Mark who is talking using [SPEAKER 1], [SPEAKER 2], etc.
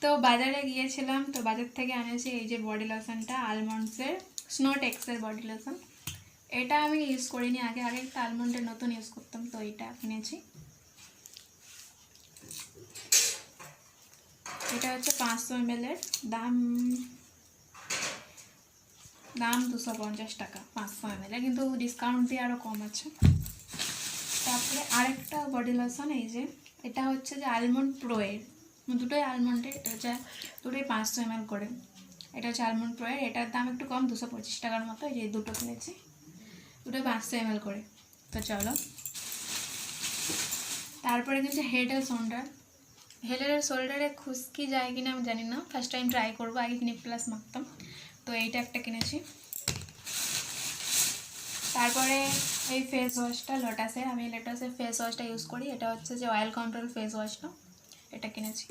[SPEAKER 1] তো বাজারে গিয়েছিলাম, তো বাজার থেকে আনেছি এই যে বডি লোশনটা, আলমন্ডসের স্নোটেক্সের বডি লোশন। এটা আমি ইউজ করিনি আগে, একটা আলমন্ডের নতুন ইউজ করতাম, তো এটা কিনেছি। এটা হচ্ছে 500 ml এর, দাম 250 টাকা 500 ml, কিন্তু ডিসকাউন্ট দিয়ে আরও কম আছে। তারপরে আরেকটা বডি লোশন, এই যে এটা হচ্ছে যে আলমন্ড প্রোয়ের, দুটোই আলমন্ডের, এটা হচ্ছে দুটোই 500 ml করে। এটা হচ্ছে আলমন্ড প্রোয়ের, এটার দাম একটু কম, 225 টাকার মতো। এই যে দুটো কিনেছি, দুটোই 500 ml করে। তো চলো, তারপরে কিন্তু head and shoulder. Head and শোল্ডারে খুশকি যায় কিনা আমি জানি না, ফার্স্ট টাইম ট্রাই করবো। আগে ক্লিনিক প্লাস মাখতাম, তো এইটা একটা কিনেছি। তারপরে এই ফেস ওয়াশটা লোটাসের, আমি লোটাসের ফেস ওয়াশটা ইউজ করি। এটা হচ্ছে যে অয়েল কন্ট্রোল ফেস ওয়াশটা, এটা কিনেছি।